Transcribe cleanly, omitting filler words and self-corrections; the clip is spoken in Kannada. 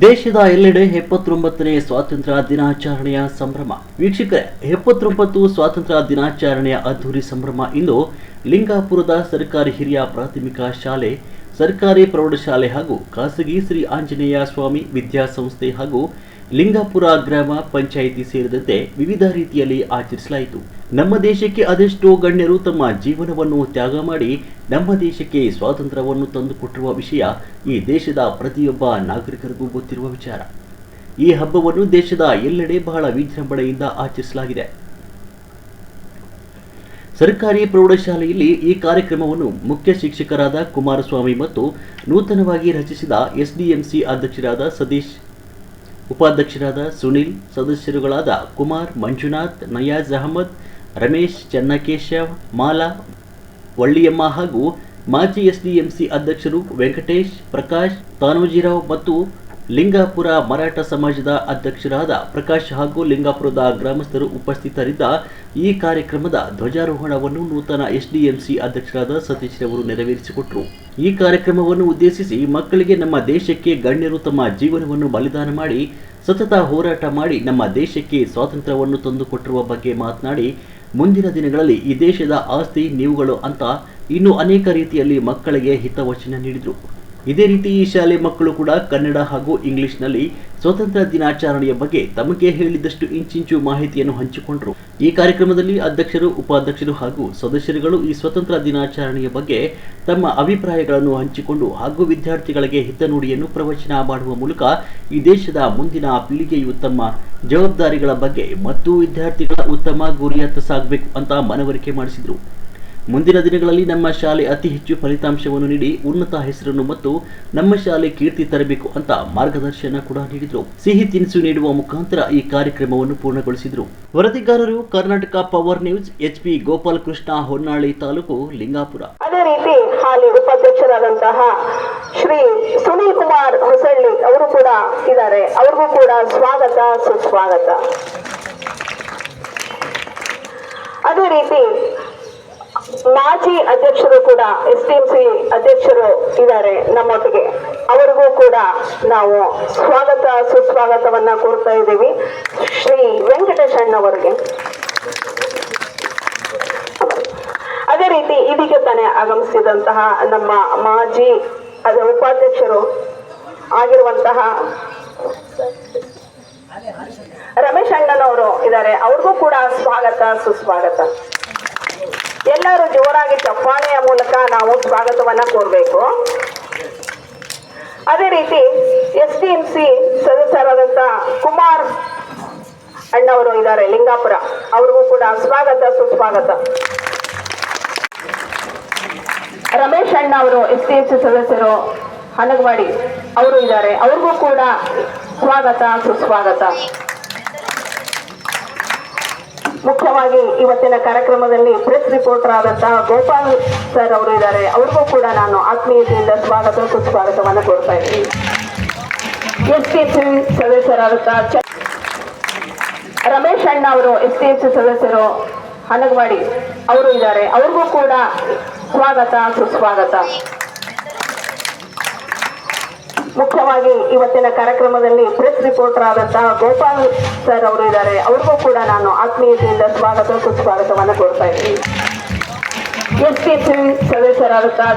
ದೇಶದ ಎಲ್ಲೆಡೆ 79ನೇ ಸ್ವಾತಂತ್ರ್ಯ ದಿನಾಚರಣೆಯ ಸಂಭ್ರಮ. ವೀಕ್ಷಕರೇ, 79 ಸ್ವಾತಂತ್ರ್ಯ ದಿನಾಚರಣೆಯ ಅದ್ದೂರಿ ಸಂಭ್ರಮ ಇಂದು ಲಿಂಗಾಪುರದ ಸರ್ಕಾರಿ ಹಿರಿಯ ಪ್ರಾಥಮಿಕ ಶಾಲೆ, ಸರ್ಕಾರಿ ಪ್ರೌಢಶಾಲೆ ಹಾಗೂ ಖಾಸಗಿ ಶ್ರೀ ಆಂಜನೇಯ ಸ್ವಾಮಿ ವಿದ್ಯಾಸಂಸ್ಥೆ ಹಾಗೂ ಲಿಂಗಾಪುರ ಗ್ರಾಮ ಪಂಚಾಯಿತಿ ಸೇರಿದಂತೆ ವಿವಿಧ ರೀತಿಯಲ್ಲಿ ಆಚರಿಸಲಾಯಿತು. ನಮ್ಮ ದೇಶಕ್ಕೆ ಅದೆಷ್ಟೋ ಗಣ್ಯರು ತಮ್ಮ ಜೀವನವನ್ನು ತ್ಯಾಗ ಮಾಡಿ ನಮ್ಮ ದೇಶಕ್ಕೆ ಸ್ವಾತಂತ್ರ್ಯವನ್ನು ತಂದುಕೊಟ್ಟಿರುವ ವಿಷಯ ಈ ದೇಶದ ಪ್ರತಿಯೊಬ್ಬ ನಾಗರಿಕರಿಗೂ ಗೊತ್ತಿರುವ ವಿಚಾರ. ಈ ಹಬ್ಬವನ್ನು ದೇಶದ ಎಲ್ಲೆಡೆ ಬಹಳ ವಿಜೃಂಭಣೆಯಿಂದ ಆಚರಿಸಲಾಗಿದೆ. ಸರ್ಕಾರಿ ಪ್ರೌಢಶಾಲೆಯಲ್ಲಿ ಈ ಕಾರ್ಯಕ್ರಮವನ್ನು ಮುಖ್ಯ ಶಿಕ್ಷಕರಾದ ಕುಮಾರಸ್ವಾಮಿ ಮತ್ತು ನೂತನವಾಗಿ ರಚಿಸಿದ ಎಸ್ಡಿಎಂಸಿ ಅಧ್ಯಕ್ಷರಾದ ಸತೀಶ್, ಉಪಾಧ್ಯಕ್ಷರಾದ ಸುನಿಲ್, ಸದಸ್ಯರುಗಳಾದ ಕುಮಾರ್, ಮಂಜುನಾಥ್, ನಯಾಜ್ ಅಹಮದ್, ರಮೇಶ್, ಚನ್ನಕೇಶವ್, ಮಾಲಾ, ವಳ್ಳಿಯಮ್ಮ ಹಾಗೂ ಮಾಜಿ ಎಸ್ಡಿಎಂಸಿ ಅಧ್ಯಕ್ಷರು ವೆಂಕಟೇಶ್, ಪ್ರಕಾಶ್, ತಾನೋಜಿರಾವ್ ಮತ್ತು ಲಿಂಗಾಪುರ ಮರಾಠ ಸಮಾಜದ ಅಧ್ಯಕ್ಷರಾದ ಪ್ರಕಾಶ್ ಹಾಗೂ ಲಿಂಗಾಪುರದ ಗ್ರಾಮಸ್ಥರು ಉಪಸ್ಥಿತರಿದ್ದ ಈ ಕಾರ್ಯಕ್ರಮದ ಧ್ವಜಾರೋಹಣವನ್ನು ನೂತನ ಎಸ್ಡಿಎಂಸಿ ಅಧ್ಯಕ್ಷರಾದ ಸತೀಶ್ ರವರು ನೆರವೇರಿಸಿಕೊಟ್ಟರು. ಈ ಕಾರ್ಯಕ್ರಮವನ್ನು ಉದ್ದೇಶಿಸಿ ಮಕ್ಕಳಿಗೆ ನಮ್ಮ ದೇಶಕ್ಕೆ ಗಣ್ಯರು ತಮ್ಮ ಜೀವನವನ್ನು ಬಲಿದಾನ ಮಾಡಿ ಸತತ ಹೋರಾಟ ಮಾಡಿ ನಮ್ಮ ದೇಶಕ್ಕೆ ಸ್ವಾತಂತ್ರ್ಯವನ್ನು ತಂದುಕೊಟ್ಟಿರುವ ಬಗ್ಗೆ ಮಾತನಾಡಿ, ಮುಂದಿನ ದಿನಗಳಲ್ಲಿ ಈ ದೇಶದ ಆಸ್ತಿ ನೀವುಗಳು ಅಂತ ಇನ್ನೂ ಅನೇಕ ರೀತಿಯಲ್ಲಿ ಮಕ್ಕಳಿಗೆ ಹಿತವಚನ ನೀಡಿದರು. ಇದೇ ರೀತಿ ಈ ಶಾಲೆ ಮಕ್ಕಳು ಕೂಡ ಕನ್ನಡ ಹಾಗೂ ಇಂಗ್ಲಿಷ್ನಲ್ಲಿ ಸ್ವಾತಂತ್ರ್ಯ ದಿನಾಚರಣೆಯ ಬಗ್ಗೆ ತಮಗೆ ಹೇಳಿದಷ್ಟು ಇಂಚಿಂಚು ಮಾಹಿತಿಯನ್ನು ಹಂಚಿಕೊಂಡರು. ಈ ಕಾರ್ಯಕ್ರಮದಲ್ಲಿ ಅಧ್ಯಕ್ಷರು, ಉಪಾಧ್ಯಕ್ಷರು ಹಾಗೂ ಸದಸ್ಯರುಗಳು ಈ ಸ್ವಾತಂತ್ರ್ಯ ದಿನಾಚರಣೆಯ ಬಗ್ಗೆ ತಮ್ಮ ಅಭಿಪ್ರಾಯಗಳನ್ನು ಹಂಚಿಕೊಂಡು ಹಾಗೂ ವಿದ್ಯಾರ್ಥಿಗಳಿಗೆ ಹಿತನುಡಿಯನ್ನು ಪ್ರವಚನ ಮಾಡುವ ಮೂಲಕ ಈ ದೇಶದ ಮುಂದಿನ ಪೀಳಿಗೆಯು ತಮ್ಮ ಜವಾಬ್ದಾರಿಗಳ ಬಗ್ಗೆ ಮತ್ತು ವಿದ್ಯಾರ್ಥಿಗಳ ಉತ್ತಮ ಗುರಿಯತ್ತ ಸಾಗಬೇಕು ಅಂತ ಮನವರಿಕೆ ಮಾಡಿಸಿದರು. ಮುಂದಿನ ದಿನಗಳಲ್ಲಿ ನಮ್ಮ ಶಾಲೆ ಅತಿ ಹೆಚ್ಚು ಫಲಿತಾಂಶವನ್ನು ನೀಡಿ ಉನ್ನತ ಹೆಸರನ್ನು ಮತ್ತು ನಮ್ಮ ಶಾಲೆ ಕೀರ್ತಿ ತರಬೇಕು ಅಂತ ಮಾರ್ಗದರ್ಶನ ಕೂಡ ನೀಡಿದರು. ಸಿಹಿ ತಿನಿಸು ನೀಡುವ ಮುಖಾಂತರ ಈ ಕಾರ್ಯಕ್ರಮವನ್ನು ಪೂರ್ಣಗೊಳಿಸಿದರು. ವರದಿಗಾರರು Karnataka power news, HP Gopalakrishna, Honnali ತಾಲೂಕು, ಲಿಂಗಾಪುರ. ಅದೇ ರೀತಿ ಹಾಲಿ ಉಪಾಧ್ಯಕ್ಷರಾದಂತಹ ಶ್ರೀ ಸುನಿಲ್ ಕುಮಾರ್ ಹೊಸಳ್ಳಿ ಅವರು ಕೂಡ ಇದ್ದಾರೆ. ಅವ್ರಿಗೂ ಕೂಡ ಸ್ವಾಗತ, ಸುಸ್ವಾಗತ. ಅದೇ ರೀತಿ ಮಾಜಿ ಅಧ್ಯಕ್ಷರು ಕೂಡ ಎಸ್ಡಿಎಂಸಿ ಅಧ್ಯಕ್ಷರು ಇದ್ದಾರೆ ನಮ್ಮೊಟ್ಟಿಗೆ. ಅವರಿಗೂ ಕೂಡ ನಾವು ಸ್ವಾಗತ, ಸುಸ್ವಾಗತವನ್ನ ಕೋರ್ತಾ ಇದ್ದೀವಿ. ಶ್ರೀ ವೆಂಕಟೇಶ್ ಅಣ್ಣವರಿಗೆ. ಅದೇ ರೀತಿ ಇದೀಗ ತಾನೇ ಆಗಮಿಸಿದಂತಹ ನಮ್ಮ ಮಾಜಿ ಉಪಾಧ್ಯಕ್ಷರು ಆಗಿರುವಂತಹ ರಮೇಶ್ ಅಣ್ಣನವರು ಇದ್ದಾರೆ. ಅವ್ರಿಗೂ ಕೂಡ ಸ್ವಾಗತ, ಸುಸ್ವಾಗತ. ಎಲ್ಲರೂ ಜೋರಾಗಿ ಚಪ್ಪಾಳೆಯ ಮೂಲಕ ನಾವು ಸ್ವಾಗತವನ್ನ ಕೋರಬೇಕು. ಅದೇ ರೀತಿ ಎಸ್ಡಿಎಂಸಿ ಸದಸ್ಯರಾದಂತ ಕುಮಾರ್ ಅಣ್ಣವರು ಇದ್ದಾರೆ ಲಿಂಗಾಪುರ. ಅವ್ರಿಗೂ ಕೂಡ ಸ್ವಾಗತ, ಸುಸ್ವಾಗತ. ರಮೇಶ್ ಅಣ್ಣ ಅವರು ಎಸ್ಡಿಎಂಸಿ ಸದಸ್ಯರು ಹನಗವಾಡಿ ಅವರು ಇದ್ದಾರೆ. ಅವ್ರಿಗೂ ಕೂಡ ಸ್ವಾಗತ, ಸುಸ್ವಾಗತ. ಮುಖ್ಯವಾಗಿ ಇವತ್ತಿನ ಕಾರ್ಯಕ್ರಮದಲ್ಲಿ ಪ್ರೆಸ್ ರಿಪೋರ್ಟರ್ ಆದಂತಹ ಗೋಪಾಲ್ ಸರ್ ಅವರು ಇದ್ದಾರೆ. ಅವ್ರಿಗೂ ಕೂಡ ನಾನು ಆತ್ಮೀಯತೆಯಿಂದ ಸ್ವಾಗತ, ಸುಸ್ವಾಗತವನ್ನು ಕೋರ್ತಾ ಇದ್ದೀನಿ. ಎಸ್ಡಿಎಂಸಿ ಸದಸ್ಯರಾದಂತಹ ರಮೇಶ್ ಅಣ್ಣ ಅವರು ಎಸ್ಡಿಎಂಸಿ ಸದಸ್ಯರು ಹನಗವಾಡಿ ಅವರು ಇದ್ದಾರೆ. ಅವ್ರಿಗೂ ಕೂಡ ಸ್ವಾಗತ, ಸುಸ್ವಾಗತ. ಮುಖ್ಯವಾಗಿ ಇವತ್ತಿನ ಕಾರ್ಯಕ್ರಮದಲ್ಲಿ ಪ್ರೆಸ್ ರಿಪೋರ್ಟರ್ ಆದಂತಹ ಗೋಪಾಲ್ ಸರ್ ಅವರು ಇದ್ದಾರೆ. ಅವ್ರಿಗೂ ಕೂಡ ನಾನು ಆತ್ಮೀಯತೆಯಿಂದ ಸ್ವಾಗತ, ಸುಸ್ವಾಗತವನ್ನು ಕೋರ್ತಾ ಇದ್ದೀನಿ. ಎಸ್ಡಿಎಂಸಿ ಸದಸ್ಯರಾದಂತಹ